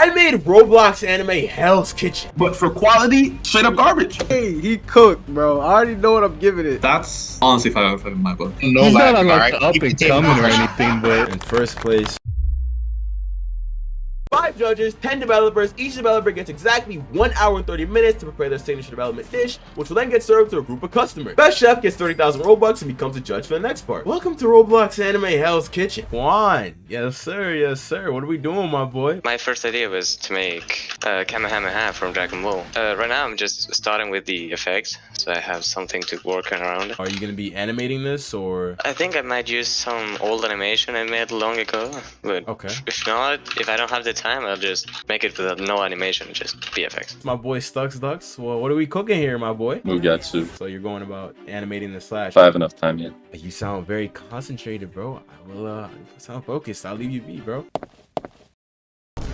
I made Roblox anime Hell's Kitchen. But for quality, straight up garbage. Hey, he cooked, bro. I already know what I'm giving it. That's honestly 5 out of 5 in my book. No, He's not lag, on like alright? the up You can and take coming or off. anything, but In first place, 5 judges, 10 developers. Each developer gets exactly 1 hour and 30 minutes to prepare their signature development dish, which will then get served to a group of customers. Best chef gets 30,000 Robux and becomes a judge for the next part. Welcome to Roblox Anime Hell's Kitchen. Juan, yes sir, yes sir. What are we doing, my boy? My first idea was to make Kamehameha from Dragon Ball. Right now I'm just starting with the effects, so I have something to work around. Are you gonna be animating this or? I think I might use some old animation I made long ago, but Okay. if not, if I don't have the time, I'll just make it without no animation, just VFX. My boy Stux Ducks. Well, what are we cooking here, my boy? Mugatsu. So you're going about animating the slash. If I have enough time yet. You sound very concentrated, bro. I will sound focused. I'll leave you be, bro.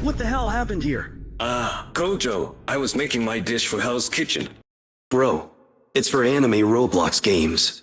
What the hell happened here? Gojo, I was making my dish for Hell's Kitchen. Bro, it's for anime Roblox games.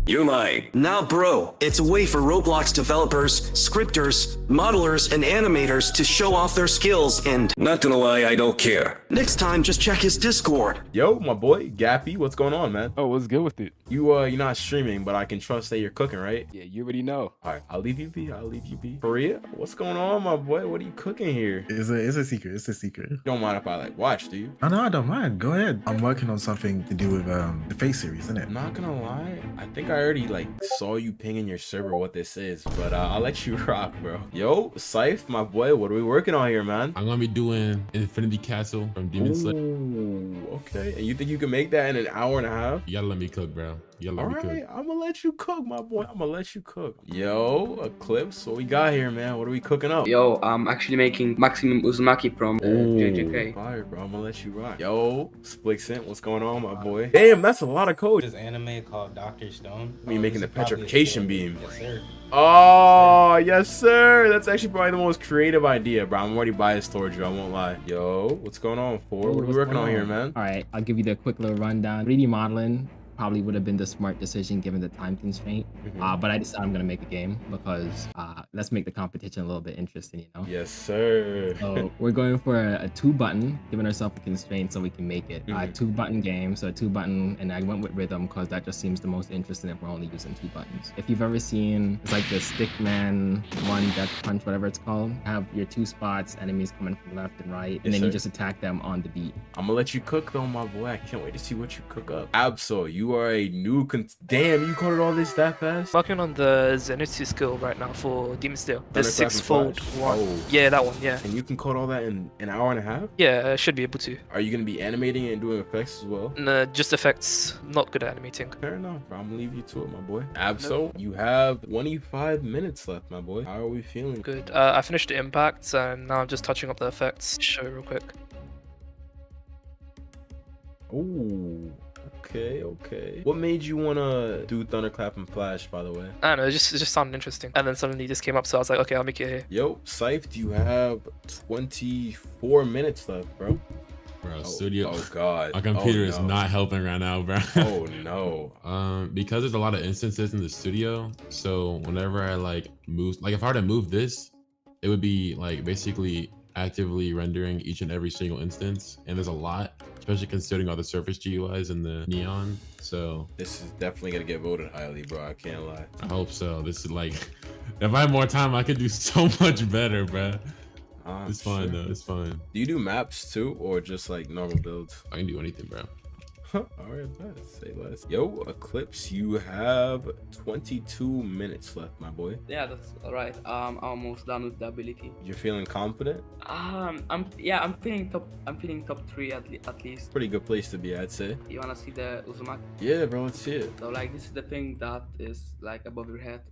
Yumai. Now bro, it's a way for Roblox developers, scripters, modelers, and animators to show off their skills and... Not gonna lie, I don't care. Next time, just check his Discord. Yo, my boy, Gappy, what's going on, man? Oh, what's good with it? You're not streaming, but I can trust that you're cooking, right? Yeah, you already know. All right, I'll leave you be. I'll leave you be. Korea, what's going on, my boy? What are you cooking here? It's a secret. It's a secret. You don't mind if I like watch, do you? Oh no, I don't mind. Go ahead. I'm working on something to do with the face series, isn't it? I'm not gonna lie. I think I already like saw you pinging your server what this is, but I'll let you rock, bro. Yo, Scythe, my boy, what are we working on here, man? I'm gonna be doing Infinity Castle from Demon Slayer. Ooh, okay. And you think you can make that in an hour and a half? You gotta let me cook, bro. You gotta All let me right, cook. I'm gonna let you cook, my boy. I'm gonna let you cook. Yo, Eclipse, what we got here, man? What are we cooking up? Yo, I'm actually making Maximum Uzumaki from JJK. Fire, bro. I'm gonna let you rock. Yo, Splixent, what's going on, my boy? Damn, that's a lot of code. This anime called Dr. Stone. Me making the This is probably a petrification story. beam. Yes, sir. Oh, yes, sir. That's actually probably the most creative idea, bro. I'm already biased towards you. I won't lie. Yo, what's going on, Ford? What are we working on here, man? all right, I'll give you the quick little rundown. 3D modeling probably would have been the smart decision given the time constraint, but I decided I'm gonna make a game because let's make the competition a little bit interesting, you know. Yes, sir. So we're going for a 2-button, giving ourselves a constraint so we can make it. 2-button game, so a 2-button, and I went with rhythm because that just seems the most interesting if we're only using 2 buttons. If you've ever seen, it's like the Stickman 1 Death Punch, whatever it's called. Have your 2 spots, enemies coming from left and right, and Yes, then you sir. just attack them on the beat. I'm gonna let you cook though, my boy. I can't wait to see what you cook up. Absol, you are a new damn, you coded all this that fast? Working on the Zenitsu skill right now for Demon Slayer. The Thundercraft and 6-fold Flash? one. Oh. Yeah, that one, yeah. And you can code all that in an hour and a half? Yeah, I should be able to. Are you gonna be animating and doing effects as well? No, just effects, not good at animating. Fair enough, bro. I'm gonna leave you to it, my boy. Absol, you have 25 minutes left, my boy. How are we feeling? Good. I finished the impacts and now I'm just touching up the effects. Show you real quick. Ooh. Okay. What made you wanna do Thunderclap and Flash, by the way? I don't know, it just sounded interesting. And then suddenly this came up, so I was like, okay, I'll make it here. Yo, Scythe, you have 24 minutes left, bro. Bro, studio. Oh god. My computer Oh, is no. not helping right now, bro. Oh no. Because there's a lot of instances in the studio, so whenever I like move, like if I were to move this, it would be like basically actively rendering each and every single instance, and there's a lot, especially considering all the surface GUIs and the neon. So this is definitely gonna get voted highly, bro. I can't lie. I hope so. This is like, if I had more time, I could do so much better, bro. It's fine though. It's fine. Do you do maps too, or just like normal builds? I can do anything, bro. All right, let's say less. Yo, Eclipse, you have 22 minutes left, my boy. Yeah, that's alright. I'm almost done with the ability. You're feeling confident? I'm feeling top 3 at least. Pretty good place to be, I'd say. You wanna see the Uzumaki? Yeah, bro, let's see it. So like this is the thing that is like above your head.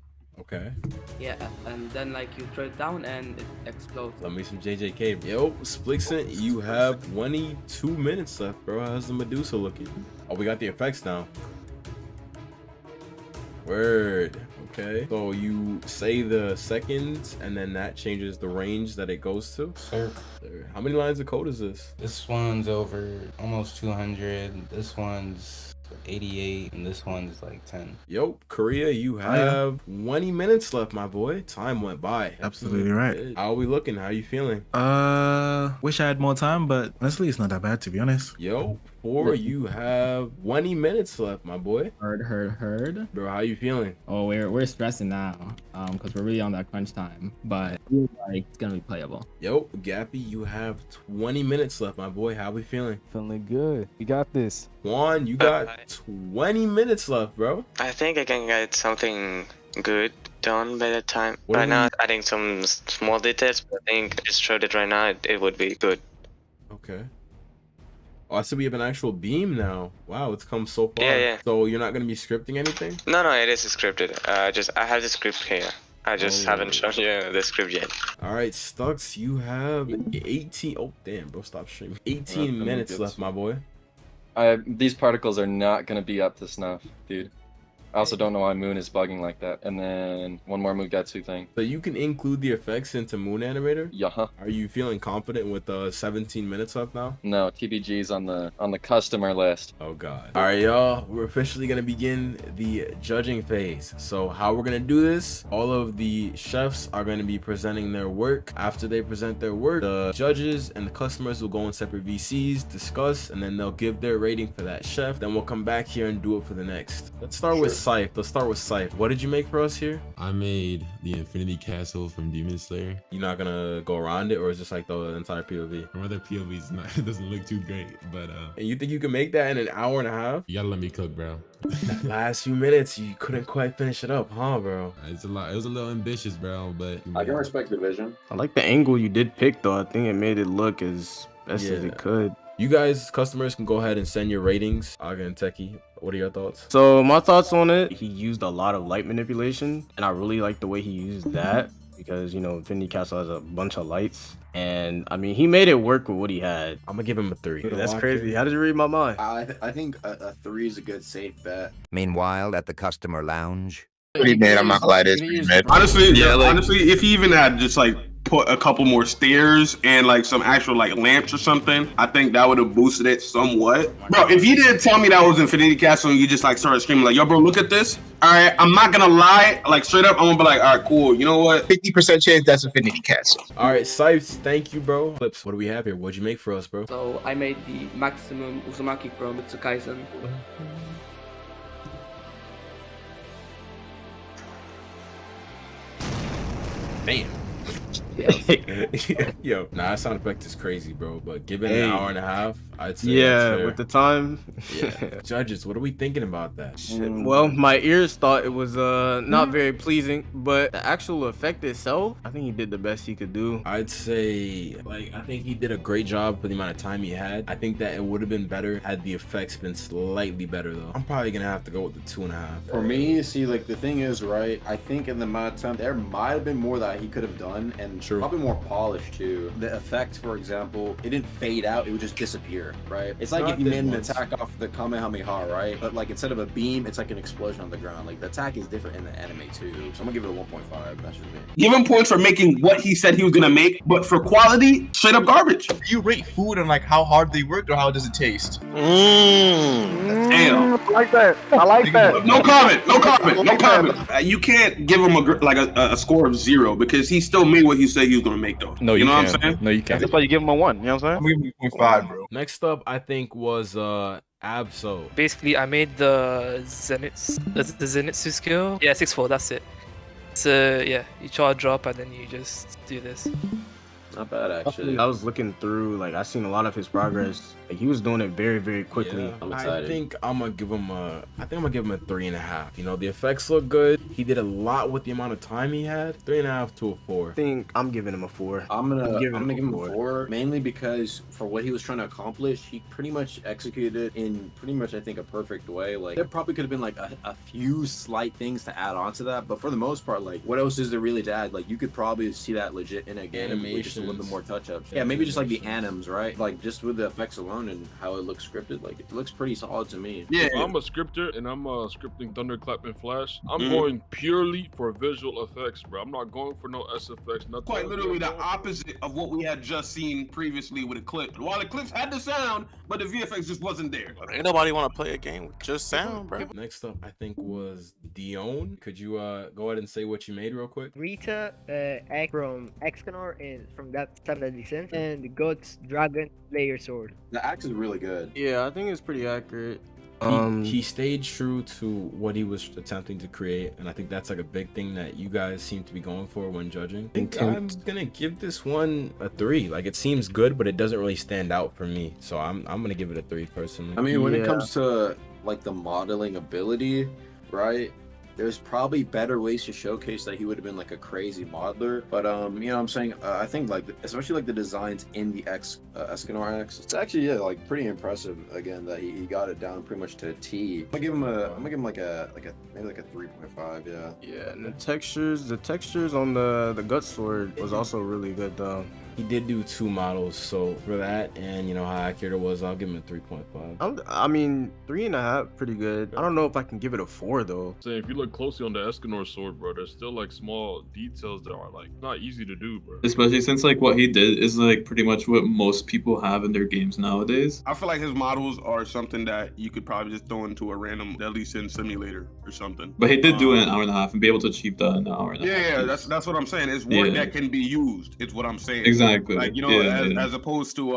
Okay. Yeah, and then like you throw it down and it explodes. Love me some JJK. Yo, Splixent, you have 22 minutes left, bro. How's the Medusa looking? Oh, we got the effects now. Word. Okay. So you say the seconds, and then that changes the range that it goes to? Sir. How many lines of code is this? This one's over almost 200. This one's 88, and this one's like 10. Yo, Korea, you have 20 minutes left, my boy. Time went by. Absolutely right. Good. How are we looking? How are you feeling? Wish I had more time, but honestly, it's not that bad to be honest. Yo, 4, you have 20 minutes left, my boy. Heard. Bro, how you feeling? Oh, we're stressing now, because we're really on that crunch time. But I feel like it's gonna be playable. Yo, Gappy, you have 20 minutes left, my boy. How we feeling? Feeling good. We got this. Juan, you got 20 minutes left, bro. I think I can get something good done by that time. What Right do now, you- adding some small details, but I think just showed it right now, it would be good. Okay. Oh, I see we have an actual beam now. Wow, it's come so far. Yeah. So you're not gonna be scripting anything? No, it is scripted. I have the script here. I just haven't shown you the script yet. All right, Stux, you have 18. Oh, damn, bro, stop streaming. 18 minutes left, my boy. These particles are not gonna be up to snuff, dude. I also don't know why Moon is bugging like that. And then one more Mugetsu thing. So you can include the effects into Moon Animator? Yeah. Are you feeling confident with 17 minutes left now? No, TBG's on the customer list. Oh god. All right, y'all, we're officially gonna begin the judging phase. So how we're gonna do this, all of the chefs are gonna be presenting their work. After they present their work, the judges and the customers will go in separate VCs, discuss, and then they'll give their rating for that chef. Then we'll come back here and do it for the next. Let's start with Scythe. Let's start with Scythe. What did you make for us here? I made the Infinity Castle from Demon Slayer. You're not gonna go around it, or is this like the entire POV? From other POVs, it doesn't look too great, but And you think you can make that in an hour and a half? you gotta let me cook, bro. That last few minutes, you couldn't quite finish it up, huh, bro? It's a lot. It was a little ambitious, bro, but I can respect the vision. I like the angle you did pick though. I think it made it look as best as it could. You guys, customers, can go ahead and send your ratings. Aga and Techie, what are your thoughts? So my thoughts on it, he used a lot of light manipulation, and I really like the way he used that because, you know, Infinity Castle has a bunch of lights. And I mean, he made it work with what he had. I'm gonna give him a 3. That's crazy. How did you read my mind? I think a 3 is a good safe bet. Meanwhile, at the customer lounge. Pretty mid, I'm not gonna lie, it's pretty mid. Honestly, honestly, if he even had just like put a couple more stairs and like some actual like lamps or something, I think that would have boosted it somewhat. Bro, if you didn't tell me that was Infinity Castle and you just like started screaming like, yo bro, look at this. All right, I'm not gonna lie, like straight up, I'm gonna be like, all right, cool. You know what? 50% chance that's Infinity Castle. All right, Scythe, thank you, bro. Flips, what do we have here? What'd you make for us, bro? So I made the maximum Uzumaki from Mitsukaisen. Damn. Yo, nah, that sound effect is crazy, bro. But given an hour and a half, I'd say that's fair. With the time. Yeah. Judges, what are we thinking about that? Well, my ears thought it was not very pleasing, but the actual effect itself, I think he did the best he could do. I'd say, like, I think he did a great job for the amount of time he had. I think that it would have been better had the effects been slightly better, though. I'm probably gonna have to go with the 2.5. For me, see, like the thing is, right? I think in the amount of time there might have been more that he could have done, and probably more polished too. The effect, for example, it didn't fade out; it would just disappear, right? It's like if you made an attack off the Kamehameha, right? But like instead of a beam, it's like an explosion on the ground. Like the attack is different in the anime too. So I'm gonna give it a 1.5. That's just me. Give him points for making what he said he was gonna make, but for quality, straight up garbage. Do you rate food on like how hard they worked or how does it taste? Damn. I like that. I like that. No comment. No comment. No comment. You can't give him a score of 0 because he still made what he said he was gonna make though. No, you know what I'm saying? No, you can't. That's why you give him a 1. You know what I'm saying? I'm giving you 0.5, bro. Next up, I think was Absol. Basically, I made the Zenitsu skill. Yeah, 6-4, that's it. So yeah, you charge drop and then you just do this. Not bad actually. I was looking through, like I seen a lot of his progress. Like he was doing it very, very quickly. Yeah, I think I'm gonna give him a 3.5. You know, the effects look good. He did a lot with the amount of time he had. 3.5 to a 4. I think I'm giving him a 4. I'm gonna give him a 4, mainly because for what he was trying to accomplish, he pretty much executed it in pretty much I think a perfect way. Like there probably could have been like a few slight things to add on to that, but for the most part, like what else is there really to add? Like you could probably see that legit in a game. Animation, a little bit more touch-ups. Yeah, maybe just like the anims, right? Like just with the effects alone and how it looks scripted, like it looks pretty solid to me. Yeah, if I'm a scripter and I'm scripting Thunderclap and Flash, I'm going purely for visual effects, bro. I'm not going for no SFX, nothing. Quite literally the opposite of what we had just seen previously with Eclipse. While Eclipse had the sound, but the VFX just wasn't there. Ain't nobody want to play a game with just sound, bro. Next up, I think was Dion. Could you go ahead and say what you made real quick? Rita, Egg from Excanor and from that Seven Deadly Sins, and the God's Dragon Layer Sword. The axe is really good. Yeah, I think it's pretty accurate. He stayed true to what he was attempting to create, and I think that's like a big thing that you guys seem to be going for when judging. I think I'm gonna give this one a 3. Like it seems good, but it doesn't really stand out for me, so I'm gonna give it a 3 personally. I mean, when it comes to like the modeling ability, right? There's probably better ways to showcase that he would have been like a crazy modeler, but you know what I'm saying, I think like especially like the designs in the Escanor X, it's actually like pretty impressive again that he got it down pretty much to a T. I'm gonna give him like a maybe like a 3.5. Yeah, and the textures on the gut sword was also really good though. He did do 2 models, so for that and you know how accurate it was, I'll give him a 3.5. I mean 3.5, pretty good. I don't know if I can give it a 4 though. So if you look closely on the Escanor sword, bro, there's still like small details that are like not easy to do, bro. Especially since like what he did is like pretty much what most people have in their games nowadays. I feel like his models are something that you could probably just throw into a random Deadly Sin simulator or something. But he did do it in an hour and a half and be able to achieve that in an hour and a half. Yeah, that's what I'm saying. It's work that can be used. It's what I'm saying. Exactly. Like, you know, as opposed to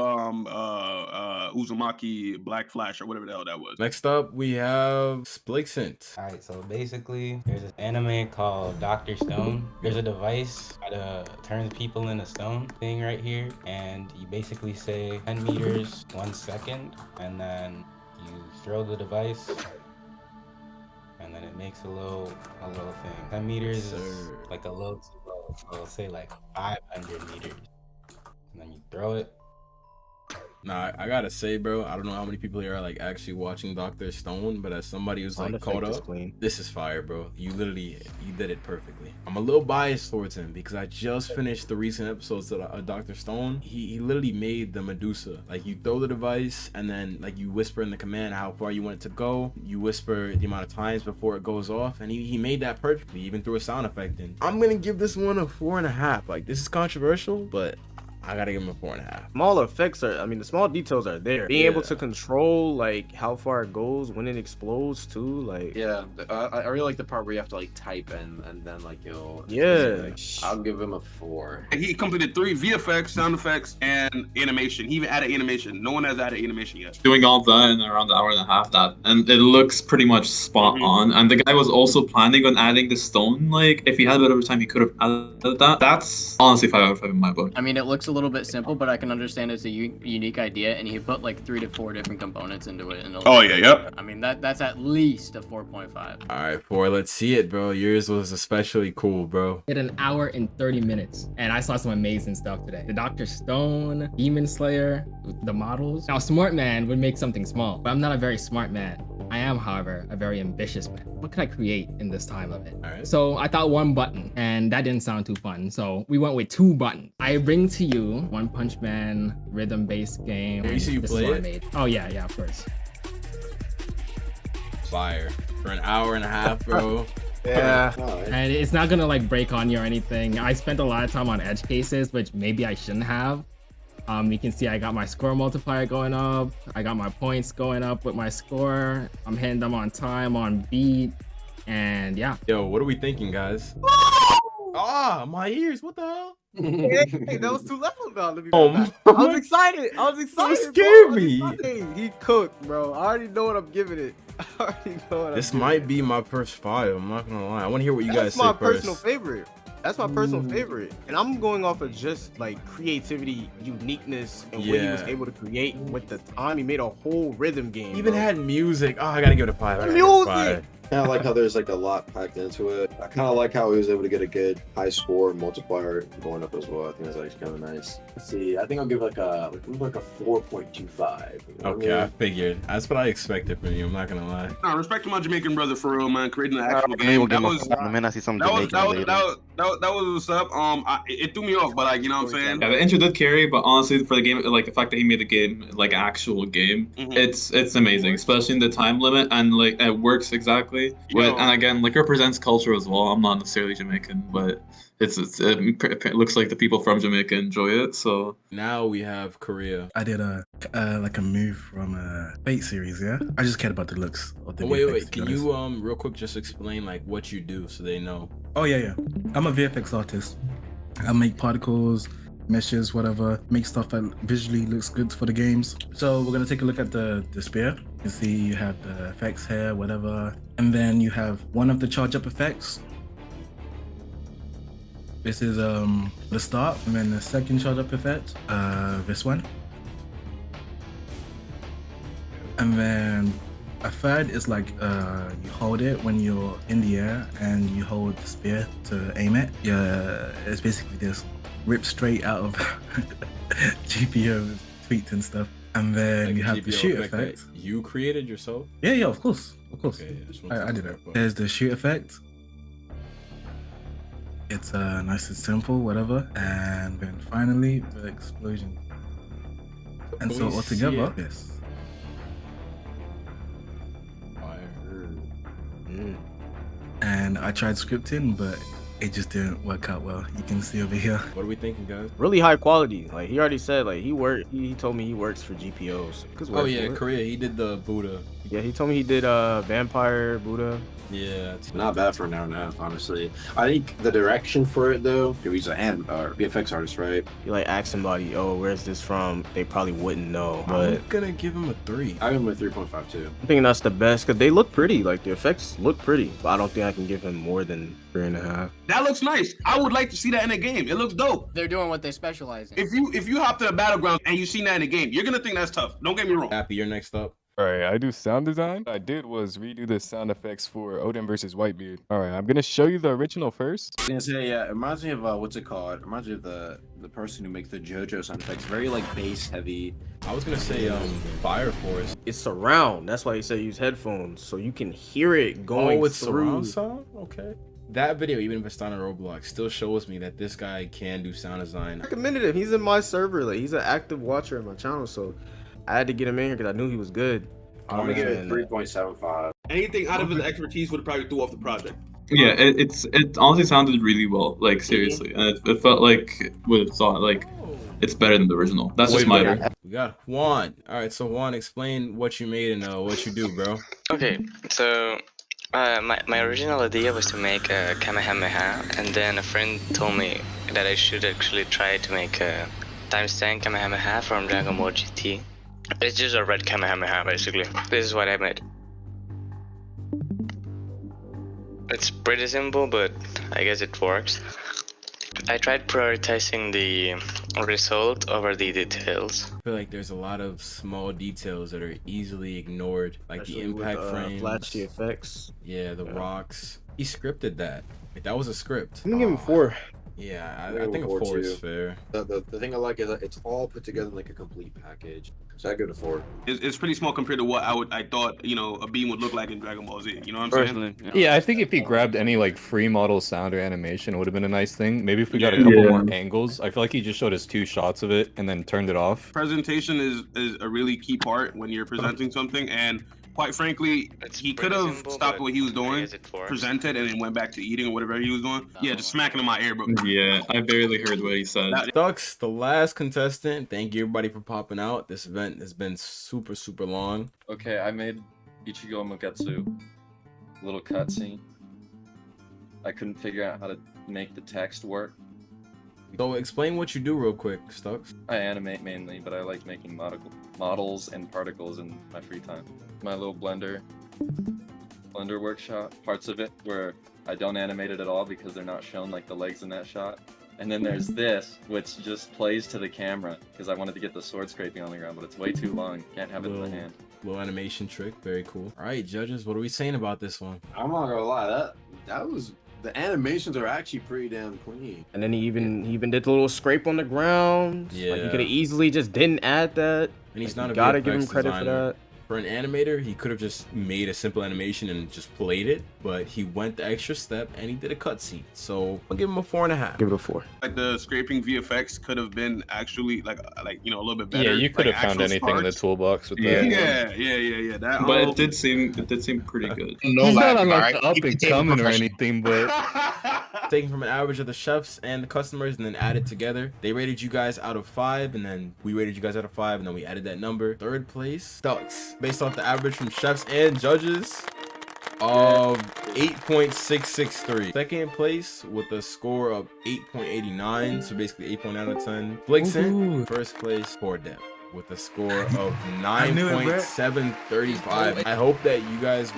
Uzumaki Black Flash or whatever the hell that was. Next up, we have Splixent. Alright, so basically, there's this anime called Dr. Stone. There's a device that turns people into stone thing right here, and you basically say 10 meters, 1 second, and then you throw the device, and then it makes a little thing. 10 meters is like a little too low, so I'll say like 500 meters. And then you throw it. Nah, I gotta say, bro, I don't know how many people here are like actually watching Dr. Stone, but as somebody who's like caught up, this is fire, bro. You did it perfectly. I'm a little biased towards him because I just finished the recent episodes of Dr. Stone. He literally made the Medusa. Like you throw the device and then like you whisper in the command how far you want it to go. You whisper the amount of times before it goes off, and he made that perfectly, even threw a sound effect in. I'm gonna give this one a 4.5. Like this is controversial, but I gotta give him a 4.5. Small effects the small details are there. Being able to control like how far it goes when it explodes too, like I really like the part where you have to like type and then like you'll I'll give him a 4. He completed 3 VFX, sound effects, and animation. He even added animation. No one has added animation yet. Doing all that in around an hour and a half, and it looks pretty much spot on. And the guy was also planning on adding the stone. Like if he had a bit of time, he could have added that. That's honestly 5 out of 5 in my book. I mean, it looks a little bit simple, but I can understand it's a unique idea, and he put like 3 to 4 different components into it. And I mean that's at least a 4.5. All right, 4. Let's see it, bro. Yours was especially cool, bro. Hit an hour and 30 minutes, and I saw some amazing stuff today. The Dr. Stone, Demon Slayer, the models. Now, a smart man would make something small, but I'm not a very smart man. I am, however, a very ambitious man. What can I create in this time limit? So I thought 1 button, and that didn't sound too fun. So we went with 2 buttons. I bring to you One Punch Man rhythm-based game. You see you play it? Made. Oh yeah, of course. Fire for an hour and a half, bro. Yeah, and it's not gonna like break on you or anything. I spent a lot of time on edge cases, which maybe I shouldn't have. You can see I got my score multiplier going up. I got my points going up with my score. I'm hitting them on time, on beat, and yeah. Yo, what are we thinking, guys? My ears, what the hell? Hey, that was too loud though. I was excited. You scared me. He cooked, bro. I already know what I'm giving it. This might be my first 5. I'm not gonna lie. I want to hear what you guys say first. That's my personal favorite. And I'm going off of just like creativity, uniqueness, and what he was able to create with the time. He made a whole rhythm game. Even had music. Oh, I gotta give it a 5. Music. Kind of like how there's like a lot packed into it. I kind of like how he was able to get a good high score multiplier going up as well. I think that's actually kind of nice. Let's see, I think I'll give like a 4.25. Okay, I figured. That's what I expected from you. I'm not gonna lie. Nah, respect to my Jamaican brother for real, man. Creating an actual game. That That was what's up. It threw me off, but like, you know what I'm saying? Yeah, the intro did carry, but honestly, for the game, like the fact that he made the game like an actual game, it's amazing, especially in the time limit, and like it works exactly. And again, like represents culture as well. I'm not necessarily Jamaican, but it looks like the people from Jamaica enjoy it. So now we have Korea. I did like a move from a Fate series, yeah. I just cared about the looks of the Wait, can you real quick just explain like what you do so they know? Oh yeah. I'm a VFX artist. I make particles, meshes, whatever, make stuff that visually looks good for the games. So we're gonna take a look at the spear. You can see you have the effects here, whatever, and then you have one of the charge up effects. This is the start, and then the second charge up effect, this one. And then a third is like you hold it when you're in the air and you hold the spear to aim it. Yeah, it's basically this ripped straight out of GPO tweets and stuff. And then Like you have the GPO shoot effect effect. that you created yourself? Yeah, of course. Okay, I did it. There's the shoot effect. It's nice and simple, whatever. And then finally the explosion. And Can so we altogether, see it? yes. And I tried scripting, but it just didn't work out well. You can see over here. What are we thinking, guys? Really high quality. Like he already said, like he told me he works for GPOs. Oh yeah, Korea. He did the Buddha. Yeah, he told me he did Vampire Buddha. Yeah, Not bad for an hour and a half, honestly. I think the direction for it, though, he's an VFX artist, right? You like ask somebody, oh, where's this from? They probably wouldn't know. But I'm gonna give him a 3. I give him a 3.5 too. I think that's the best because they look pretty. Like the effects look pretty. But I don't think I can give him more than 3.5. That looks nice. I would like to see that in a game. It looks dope. They're doing what they specialize in. If you hop to the battleground and you seen that in a game, you're gonna think that's tough. Don't get me wrong. Happy, you're next up. Alright, I do sound design. What I did was redo the sound effects for Odin versus Whitebeard. Alright, I'm gonna show you the original first. I was gonna say, yeah, it reminds me of what's it called? It reminds me of the person who makes the JoJo sound effects. Very like bass heavy. I was gonna say Fire Forest. It's surround. That's why he said use headphones so you can hear it going it's through. surround sound? Okay. That video, even if it's not on Roblox, still shows me that this guy can do sound design. I recommended him. He's in my server. Like he's an active watcher in my channel, so I had to get him in here because I knew he was good. I'm gonna give it 3.75. Anything out of his expertise would probably threw off the project. yeah, it honestly sounded really well. Like seriously, and it felt like with thought like it's better than the original. That's just my opinion. We got Juan. All right, so Juan, explain what you made and what you do, bro. Okay, so my original idea was to make a Kamehameha, and then a friend told me that I should actually try to make a ×10 Kamehameha from Dragon Ball GT. It's just a red Kamehameha, basically. This is what I made. It's pretty simple, but I guess it works. I tried prioritizing the result over the details. I feel like there's a lot of small details that are easily ignored, like Especially the impact with, frames, flashy effects. Yeah, the rocks. He scripted that. Like, that was a script. I'm gonna give him 4. Yeah, I think a 4 is fair. The thing I like is that it's all put together in like a complete package. So I give it a 4. It's pretty small compared to what I thought, you know, a beam would look like in Dragon Ball Z. You know what I'm saying? Yeah, I think if he grabbed any like free model sound or animation, it would have been a nice thing. Maybe if we got a couple more angles. I feel like he just showed us 2 shots of it and then turned it off. Presentation is a really key part when you're presenting something, and quite frankly, he could have stopped what he was doing, presented, and then went back to eating or whatever he was doing. Yeah, just smacking in my ear, bro. Yeah, I barely heard what he said. Ducks, the last contestant. Thank you everybody for popping out. This event has been super long. Okay, I made Ichigo Mugetsu. Little cutscene. I couldn't figure out how to make the text work. So explain what you do real quick, Stux. I animate mainly, but I like making models and particles in my free time. My little Blender workshop, parts of it where I don't animate it at all because they're not shown, like the legs in that shot. And then there's this, which just plays to the camera because I wanted to get the sword scraping on the ground, but it's way too long. Can't have it in the hand. Little animation trick, very cool. All right, judges, what are we saying about this one? I'm not gonna lie, that was the animations are actually pretty damn clean. And then he even did the little scrape on the ground. Yeah, like he could have easily just didn't add that. And he's like, not a gotta VFX give him credit designer. for that. For an animator, he could have just made a simple animation and just played it, but he went the extra step and he did a cutscene. So I'll give him a 4.5. Give it a 4. Like the scraping VFX could have been actually like you know, a little bit better. Yeah, you could have found anything in the toolbox with that. Yeah. That. But it did seem pretty good. No, he's not on like the up and coming or anything, but taking from an average of the chefs and the customers and then added together. They rated you guys out of 5, and then we rated you guys out of 5, and then we added that number. Third place, Ducks, based off the average from chefs and judges of 8.663. Second place with a score of 8.89, so basically 8 out of 10. Blixen, first place for Dev with a score of 9.735. I hope that you guys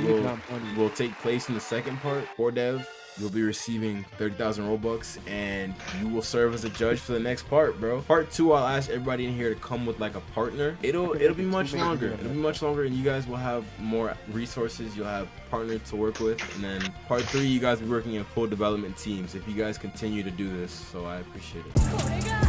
will take place in the second part. For Dev, you'll be receiving 30,000 Robux, and you will serve as a judge for the next part, bro. Part 2, I'll ask everybody in here to come with like a partner. It'll be much longer. It'll be much longer, and you guys will have more resources. You'll have partners to work with, and then part 3, you guys will be working in full development teams if you guys continue to do this. So I appreciate it.